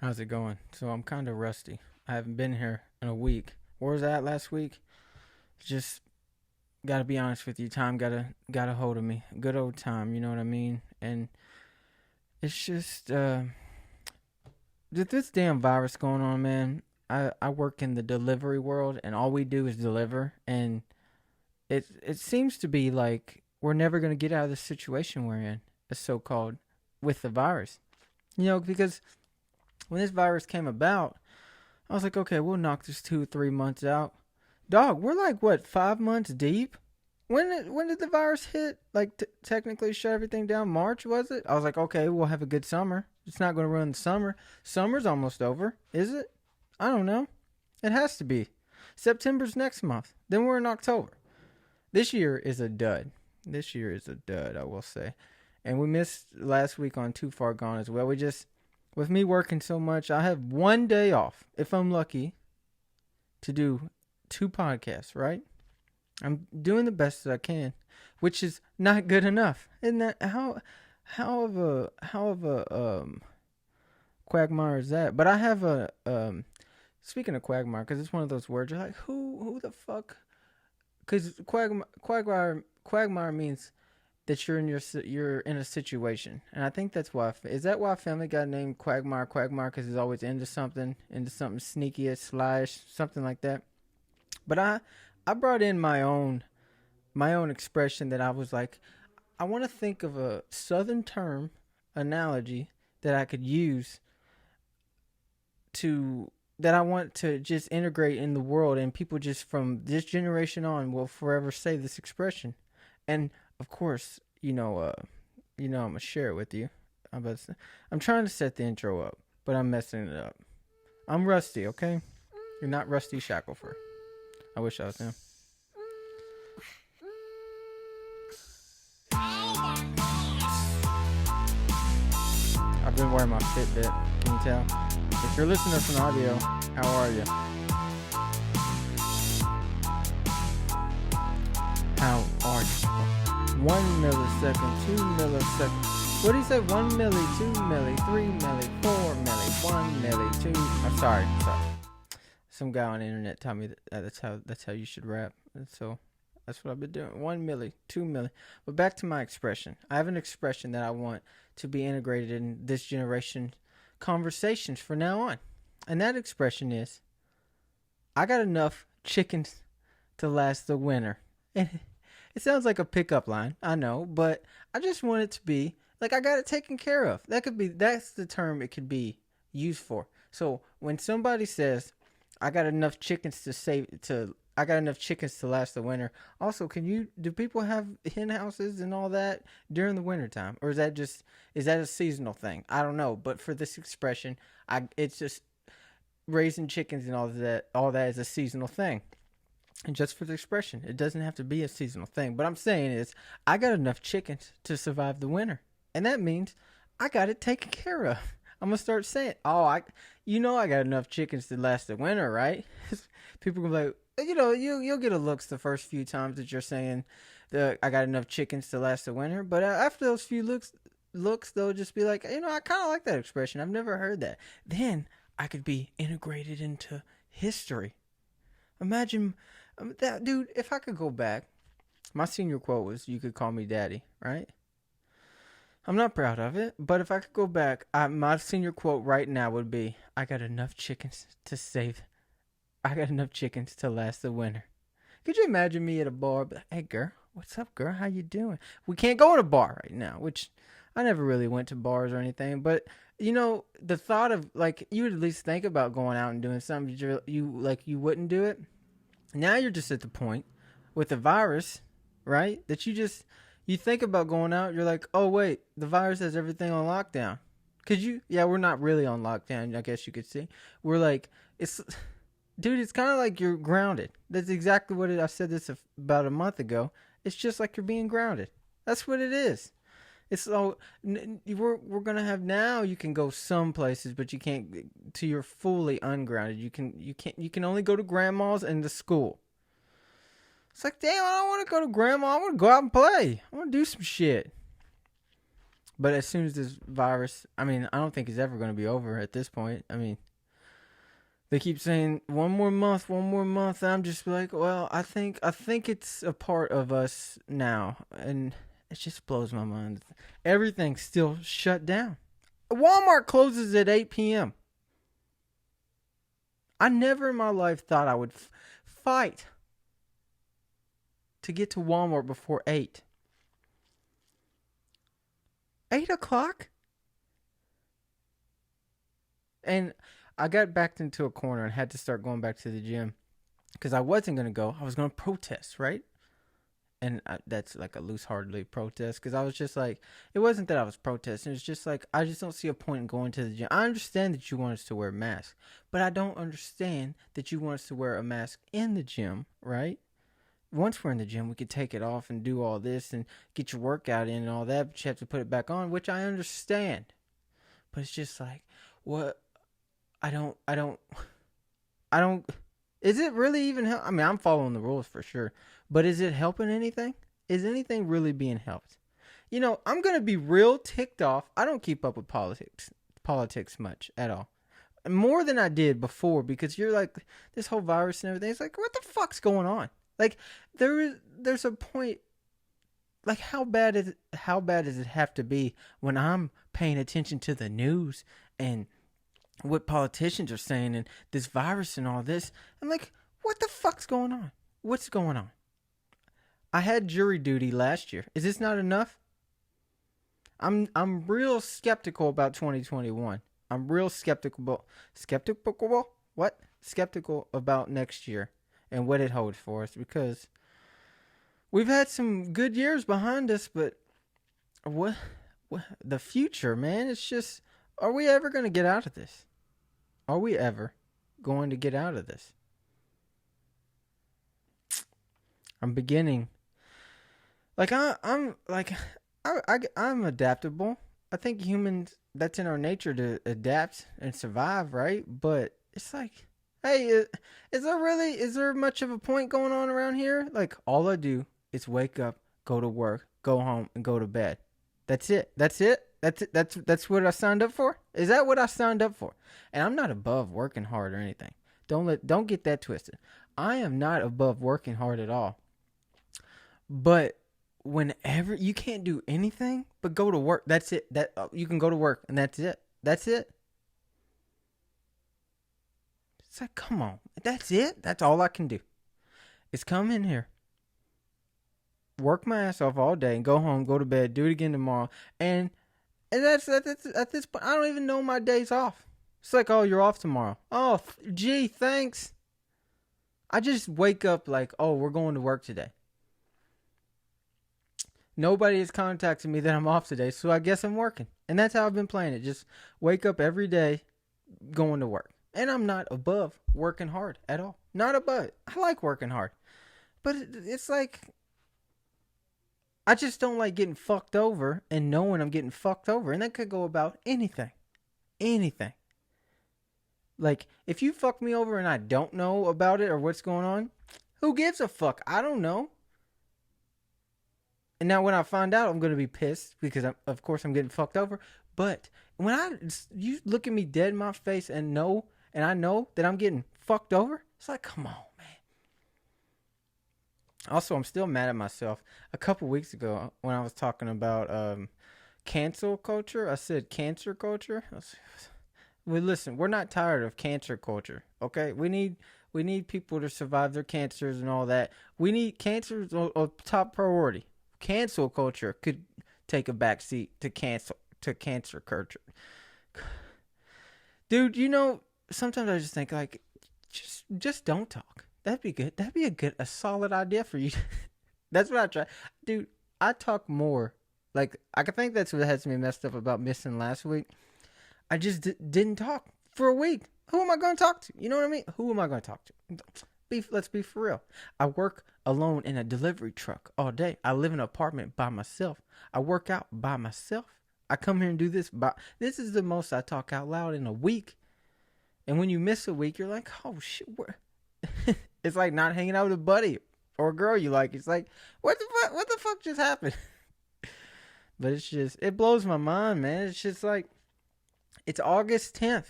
How's it going? So I'm kind of rusty. I haven't been here in a week. Where was I at last week? Just gotta be honest with you. Time got a hold of me. Good old time, you know what I mean? And it's just this damn virus going on, man. I work in the delivery world, and all we do is deliver. And it seems to be like we're never gonna get out of the situation we're in, a so called, with the virus. Because when this virus came about, I was like, okay, we'll knock this 2 or 3 months out. Dog, we're like what, 5 months deep? When did the virus hit? Like technically shut everything down. March was it? I was like, okay, we'll have a good summer. It's not going to ruin the summer. Summer's almost over, is it? I don't know. It has to be. September's next month. Then we're in October. This year is a dud. This year is a dud, I will say. And we missed last week on Too Far Gone as well. With me working so much, I have one day off, if I'm lucky, to do two podcasts, right? I'm doing the best that I can, which is not good enough. Isn't that how of a quagmire is that? But I have a speaking of quagmire, because it's one of those words you're like, who the fuck? Because quagmire means that you're in a situation, and I think that's why. Is that why Family got named Quagmire? Because he's always into something sneaky, slash something like that. But I brought in my own expression that I was like, I want to think of a southern term analogy that I could use that I want to just integrate in the world, and people just from this generation on will forever say this expression. And of course, I'm gonna share it with you. I'm trying to set the intro up, but I'm messing it up. I'm Rusty, okay? You're not Rusty Shackleford. I wish I was him. I've been wearing my Fitbit. Can you tell? If you're listening to this in audio, how are you? How are you? 1 millisecond, 2 milliseconds. What do you say? 1 milli, 2 milli, 3 milli, 4 milli, 1 milli, 2. I'm sorry. Some guy on the internet told me that's how you should rap. And so that's what I've been doing. 1 milli, 2 milli. But back to my expression. I have an expression that I want to be integrated in this generation conversations from now on. And that expression is, I got enough chickens to last the winter. It sounds like a pickup line, I know, but I just want it to be like I got it taken care of. That's the term it could be used for. So when somebody says, I got enough chickens I got enough chickens to last the winter. Also, do people have hen houses and all that during the winter time? Or is that a seasonal thing? I don't know. But for this expression, it's just raising chickens and all that is a seasonal thing. And just for the expression, it doesn't have to be a seasonal thing. But I'm saying is, I got enough chickens to survive the winter. And that means I got it taken care of. I'm going to start saying, I got enough chickens to last the winter, right? People will be like, you'll get a looks the first few times that you're saying I got enough chickens to last the winter. But after those few looks, they'll just be like, I kind of like that expression. I've never heard that. Then I could be integrated into history. Imagine that, dude. If I could go back, my senior quote was, "You could call me daddy," right? I'm not proud of it, but if I could go back, my senior quote right now would be, I got enough chickens to last the winter. Could you imagine me at a bar? But, hey, girl, what's up, girl? How you doing? We can't go in a bar right now, which I never really went to bars or anything. But, the thought of, like, you would at least think about going out and doing something. You wouldn't do it. Now you're just at the point with the virus, right, that you think about going out. You're like, oh, wait, the virus has everything on lockdown. We're not really on lockdown, I guess you could say. We're like, it's kind of like you're grounded. That's exactly what I said this about a month ago. It's just like you're being grounded. That's what it is. It's so we're gonna have now. You can go some places, but you can't. Till you're fully ungrounded. You can only go to grandma's and to school. It's like, damn, I don't want to go to grandma. I want to go out and play. I want to do some shit. But as soon as this virus, I mean, I don't think it's ever going to be over at this point. I mean, they keep saying one more month, one more month. And I'm just like, well, I think it's a part of us now, and it just blows my mind. Everything's still shut down. Walmart closes at 8 p.m. I never in my life thought I would fight to get to Walmart before 8. 8 o'clock? And I got backed into a corner and had to start going back to the gym because I wasn't going to go. I was going to protest, right? And that's like a loose-heartedly protest because I was just like, it wasn't that I was protesting. It's just like, I just don't see a point in going to the gym. I understand that you want us to wear masks, but I don't understand that you want us to wear a mask in the gym, right? Once we're in the gym, we could take it off and do all this and get your workout in and all that, but you have to put it back on, which I understand. But it's just like, what? I don't, is it really even help? I mean, I'm following the rules for sure, but is it helping anything? Is anything really being helped? You know, I'm going to be real ticked off. I don't keep up with politics much at all. More than I did before because you're like, this whole virus and everything. It's like, what the fuck's going on? Like, there's a point, like, how bad does it have to be when I'm paying attention to the news and what politicians are saying and this virus and all this? I'm like, what the fuck's going on? What's going on? I had jury duty last year. Is this not enough? I'm real skeptical about 2021. I'm real skeptical about next year and what it holds for us because we've had some good years behind us, but what the future, man? It's just, are we ever going to get out of this? Are we ever going to get out of this? I'm beginning. Like I'm adaptable. I think humans, that's in our nature to adapt and survive, right? But it's like, hey, is there much of a point going on around here? Like, all I do is wake up, go to work, go home, and go to bed. That's it. That's what I signed up for? Is that what I signed up for? And I'm not above working hard or anything. Don't get that twisted. I am not above working hard at all. But whenever you can't do anything but go to work, that's it. You can go to work and that's it. That's it. It's like, come on. That's it? That's all I can do. Is come in here, work my ass off all day and go home, go to bed, do it again tomorrow. And that's at this point, I don't even know my days off. It's like, oh, you're off tomorrow. Oh, gee, thanks. I just wake up like, oh, we're going to work today. Nobody has contacted me that I'm off today, so I guess I'm working. And that's how I've been playing it. Just wake up every day, going to work. And I'm not above working hard at all. Not above it. I like working hard. But it's like, I just don't like getting fucked over and knowing I'm getting fucked over. And that could go about anything. Anything. Like, if you fuck me over and I don't know about it or what's going on, who gives a fuck? I don't know. And now when I find out, I'm going to be pissed because, of course, I'm getting fucked over. But when you look at me dead in my face and I know that I'm getting fucked over, it's like, come on, man. Also, I'm still mad at myself. A couple weeks ago, when I was talking about cancel culture, I said cancer culture. Well, listen, we're not tired of cancer culture, okay? We need people to survive their cancers and all that. We need cancer a top priority. Cancel culture could take a backseat to cancer culture. Dude, you know, sometimes I just think like, just don't talk. That'd be good. That'd be a solid idea for you. That's what I try. Dude, I talk more. Like, I think that's what has me messed up about missing last week. I just didn't talk for a week. Who am I going to talk to? You know what I mean? Who am I going to talk to? Let's be for real. I work alone in a delivery truck all day. I live in an apartment by myself. I work out by myself. I come here and do this. This is the most I talk out loud in a week. And when you miss a week, you're like, oh, shit. It's like not hanging out with a buddy or a girl you like. It's like, what the fuck just happened? But it's just, it blows my mind, man. It's just like, it's August 10th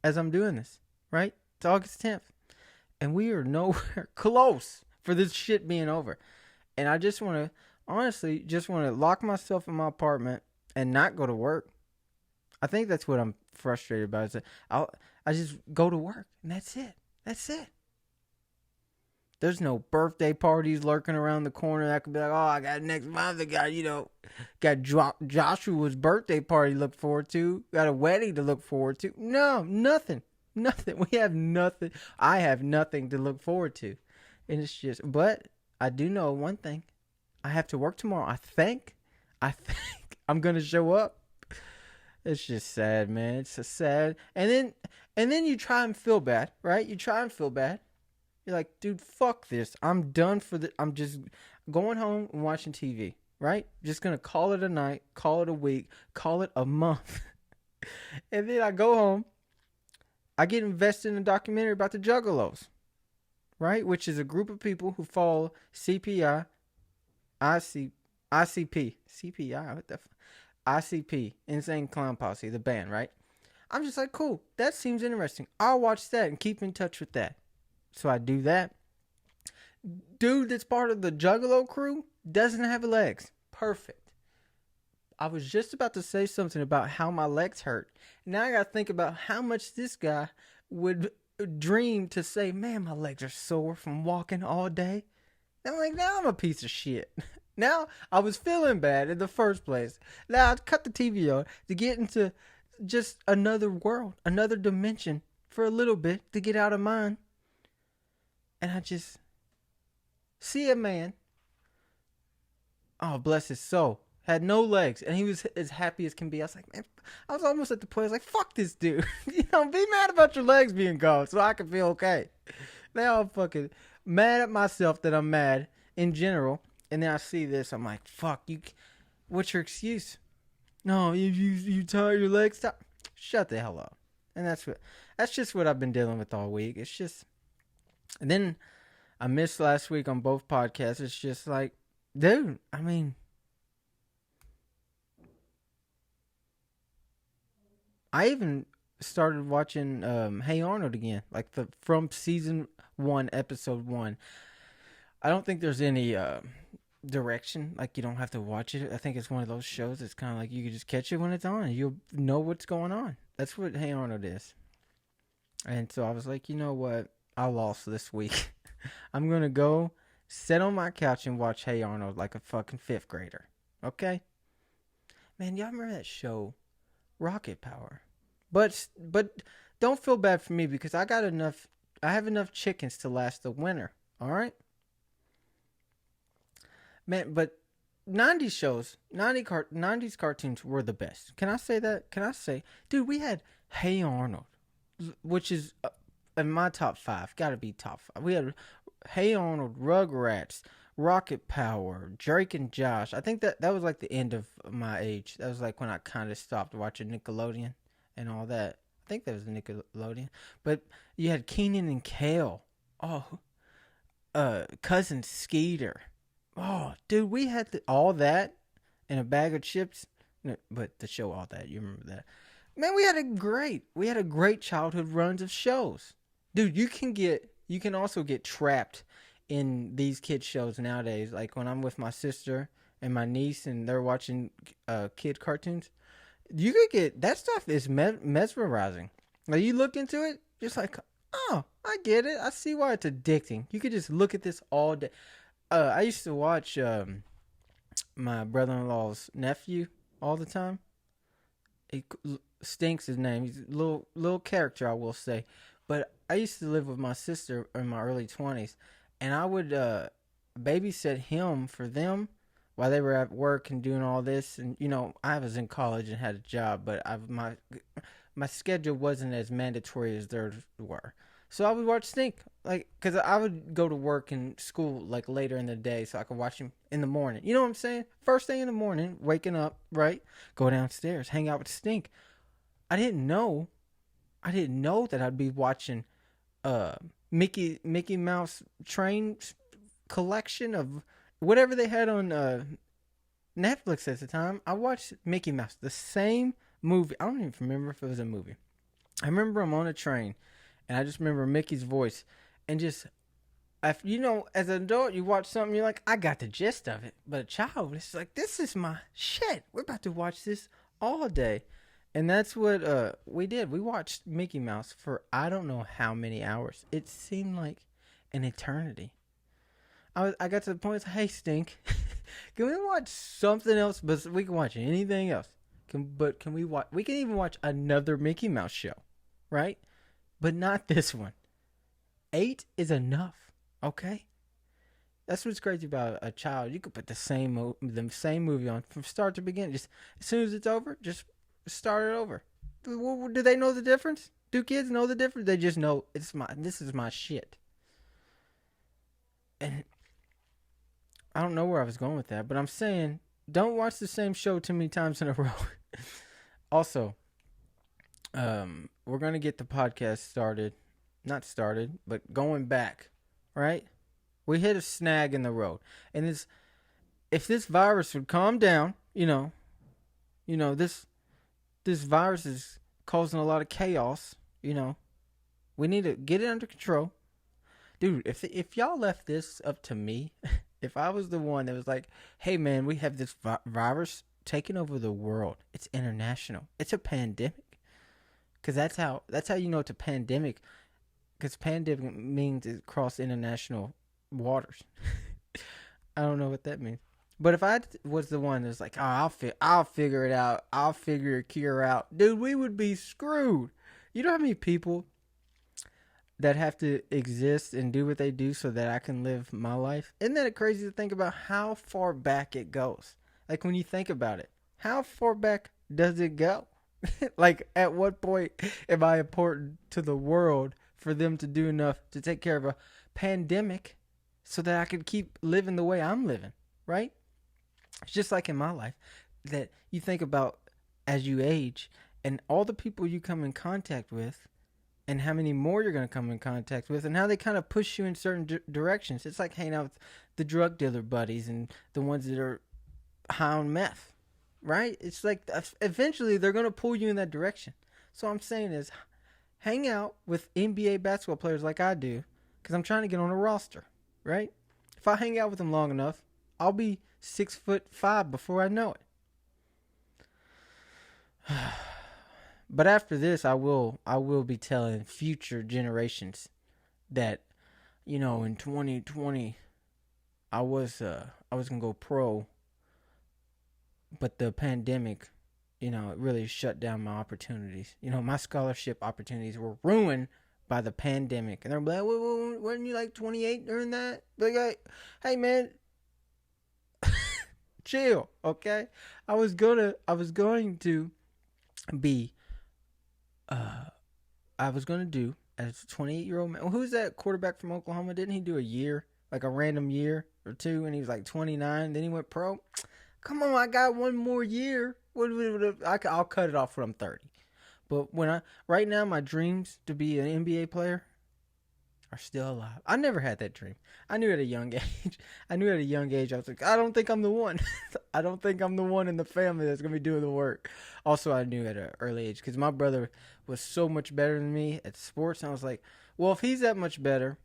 as I'm doing this, right? It's August 10th. And we are nowhere close for this shit being over. And I just want to, honestly, just want to lock myself in my apartment and not go to work. I think that's what I'm frustrated about. Is that I just go to work and that's it. That's it. There's no birthday parties lurking around the corner. I could be like, oh, I got next month. I got Joshua's birthday party to look forward to. Got a wedding to look forward to. No, nothing. Nothing. We have nothing. I have nothing to look forward to. And it's just, but I do know one thing. I have to work tomorrow. I think I'm going to show up. It's just sad, man. It's so sad. And then you try and feel bad, right? You try and feel bad. You're like, dude, fuck this. I'm done for the. I'm just going home and watching TV, right? Just gonna call it a night, call it a week, call it a month. And then I go home. I get invested in a documentary about the Juggalos, right? Which is a group of people who follow CPI, CPI, what the ICP, Insane Clown Posse, the band, right? I'm just like, cool. That seems interesting. I'll watch that and keep in touch with that. So I do that. Dude that's part of the Juggalo crew doesn't have legs. Perfect. I was just about to say something about how my legs hurt. Now I got to think about how much this guy would dream to say, man, my legs are sore from walking all day. And I'm like, now I'm a piece of shit. Now I was feeling bad in the first place. Now I cut the TV on to get into just another world, another dimension for a little bit to get out of mine. And I just see a man, oh, bless his soul, had no legs, and he was as happy as can be. I was like, man, I was almost at the point, I was like, fuck this dude. Be mad about your legs being gone so I can feel okay. Now I'm fucking mad at myself that I'm mad in general. And then I see this, I'm like, fuck, what's your excuse? No, you tie your legs, stop. Shut the hell up. And that's just what I've been dealing with all week. It's just, and then I missed last week on both podcasts. It's just like, dude, I mean, I even started watching Hey Arnold again, like from season 1, episode 1. I don't think there's any direction, like you don't have to watch it. I think it's one of those shows. It's kind of like you can just catch it when it's on, and you'll know what's going on. That's what Hey Arnold is. And so I was like, you know what? I lost this week. I'm going to go sit on my couch and watch Hey Arnold like a fucking 5th grader. Okay? Man, y'all remember that show, Rocket Power? But don't feel bad for me because I have enough chickens to last the winter. All right? Man, but 90s shows, 90s cartoons were the best. Can I say that? Can I say, dude, we had Hey Arnold, which is in my top 5, gotta be top 5. We had Hey Arnold, Rugrats, Rocket Power, Drake and Josh. I think that was like the end of my age. That was like when I kind of stopped watching Nickelodeon and all that. I think that was Nickelodeon. But you had Keenan and Kel. Oh, Cousin Skeeter. Oh, dude, we had all that and a bag of chips. No, but the show All That, you remember that? Man, we had a great childhood runs of shows. Dude, you can also get trapped in these kids shows nowadays. Like when I'm with my sister and my niece and they're watching kid cartoons, you could get, that stuff is mesmerizing. Like you look into it, just like, oh, I get it. I see why it's addicting. You could just look at this all day. I used to watch my brother-in-law's nephew all the time. He Stinks his name. He's a little character, I will say. But I used to live with my sister in my early 20s, and I would babysit him for them while they were at work and doing all this. And I was in college and had a job, but my schedule wasn't as mandatory as theirs were. So I would watch Stink, like, because I would go to work and school, like, later in the day so I could watch him in the morning. You know what I'm saying? First thing in the morning, waking up, right? Go downstairs, hang out with Stink. I didn't know that I'd be watching Mickey Mouse train collection of whatever they had on Netflix at the time. I watched Mickey Mouse, the same movie. I don't even remember if it was a movie. I remember I'm on a train, and I just remember Mickey's voice, and just, as an adult, you watch something, you're like, I got the gist of it. But a child, it's like, this is my shit. We're about to watch this all day. And that's what we did. We watched Mickey Mouse for I don't know how many hours. It seemed like an eternity. I got to the point, it's like, hey, Stink, can we watch something else? But we can watch anything else. Can we watch? We can even watch another Mickey Mouse show, right? But not this one. 8 is enough. Okay, that's what's crazy about a child. You could put the same movie on from start to beginning. Just as soon as it's over, just start it over. Do they know the difference? Do kids know the difference? They just know this is my shit. And I don't know where I was going with that, but I'm saying don't watch the same show too many times in a row. Also, we're gonna get the podcast started. Not started, but going back. Right? We hit a snag in the road. And if this virus would calm down, this virus is causing a lot of chaos, we need to get it under control. Dude, if y'all left this up to me, if I was the one that was like, hey man, we have this virus taking over the world. It's international. It's a pandemic. Because that's how you know it's a pandemic. Because pandemic means it crossed international waters. I don't know what that means. But if I was the one that's like, oh, I'll figure it out. I'll figure a cure out. Dude, we would be screwed. You know how many people that have to exist and do what they do so that I can live my life? Isn't that crazy to think about how far back it goes? Like when you think about it, how far back does it go? Like at what point am I important to the world for them to do enough to take care of a pandemic so that I could keep living the way I'm living, right? It's just like in my life that you think about as you age and all the people you come in contact with and how many more you're going to come in contact with and how they kind of push you in certain directions. It's like hanging out with the drug dealer buddies and the ones that are high on meth, right? It's like eventually they're going to pull you in that direction. So what I'm saying is, hang out with NBA basketball players like I do because I'm trying to get on a roster, right? If I hang out with them long enough, I'll be 6'5" before I know it. But after this, I will be telling future generations that, in 2020, I was gonna go pro, but the pandemic, it really shut down my opportunities. My scholarship opportunities were ruined by the pandemic. And they're like, weren't you like 28 during that? Like, hey man, chill, okay? I was going to be, I was going to do as a 28-year-old man. Who's that quarterback from Oklahoma? Didn't he do a year, like a random year or two, and he was like 29, then he went pro? Come on, I got one more year. I'll cut it off when I'm 30. But right now, my dreams to be an NBA player are still alive. I never had that dream. I knew at a young age. I was like, I don't think I'm the one. I don't think I'm the one in the family that's going to be doing the work. Also, I knew at an early age because my brother was so much better than me at sports. And I was like, well, if he's that much better,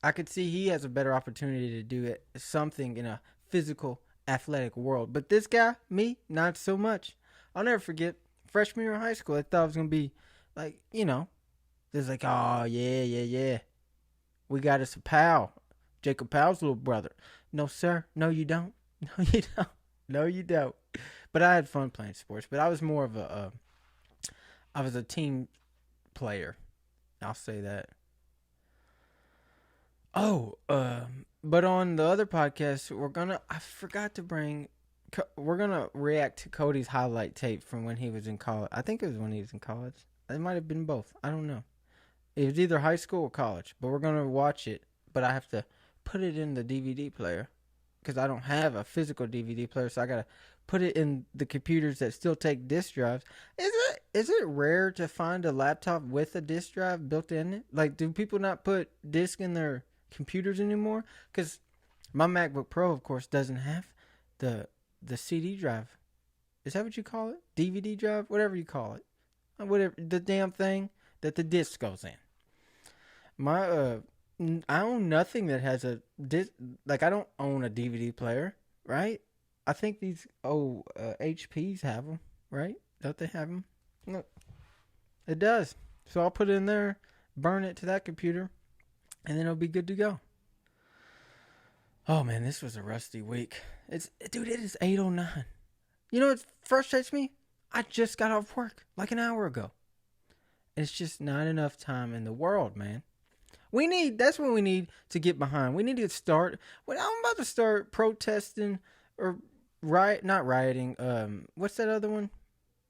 I could see he has a better opportunity to do something in a physical, athletic world. But this guy, me, not so much. I'll never forget freshman year of high school. I thought I was gonna be like, there's like, oh yeah, we got us a Powell, Jacob Powell's little brother. No sir, no you don't. No you don't. But I had fun playing sports. But I was more of I was a team player. I'll say that. Oh, but on the other podcast, we're gonna react to Cody's highlight tape from when he was in college. I think it was when he was in college. It might have been both. I don't know. It was either high school or college, but we're gonna watch it. But I have to put it in the DVD player because I don't have a physical DVD player, so I gotta put it in the computers that still take disk drives. Is it rare to find a laptop with a disk drive built in it? Like, do people not put disk in their computers anymore? Because my MacBook Pro, of course, doesn't have the. It has a disk drive, but it's not the CD drive. Is that what you call it? DVD drive? Whatever you call it. Whatever, the damn thing that the disc goes in. I own nothing that has a disc. Like, I don't own a DVD player, right? I think these HPs have them, right? Don't they have them? No, it does. So I'll put it in there, burn it to that computer, and then it'll be good to go. Oh man, this was a rusty week. Dude, it is 8:09. You know what frustrates me? I just got off work like an hour ago. It's just not enough time in the world, man. That's what we need to get behind. We need to start. When I'm about to start protesting or not rioting. What's that other one?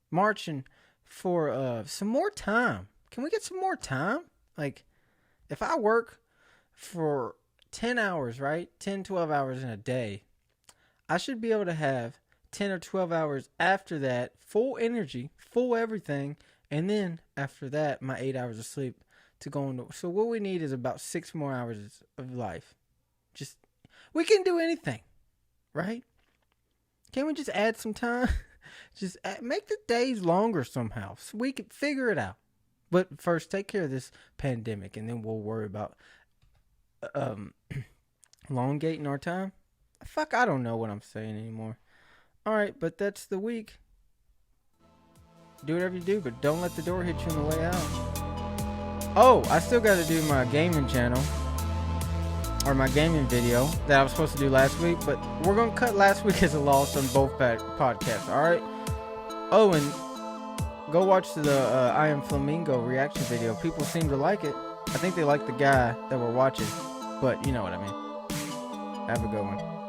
Marching for some more time. Can we get some more time? Like, if I work for 10 hours, right? 10, 12 hours in a day, I should be able to have 10 or 12 hours after that, full energy, full everything, and then after that, my 8 hours of sleep to go into. So what we need is about 6 more hours of life. We can do anything, right? Can't we just add some time? Make the days longer somehow so we can figure it out. But first, take care of this pandemic, and then we'll worry about elongating our time. Fuck, I don't know what I'm saying anymore. All right, but that's the week. Do whatever you do, but don't let the door hit you on the way out. Oh, I still got to do my gaming channel. Or my gaming video that I was supposed to do last week. But we're going to cut last week as a loss on both podcasts. Alright? Oh, and go watch the I Am Flamingo reaction video. People seem to like it. I think they like the guy that we're watching. But you know what I mean. Have a good one.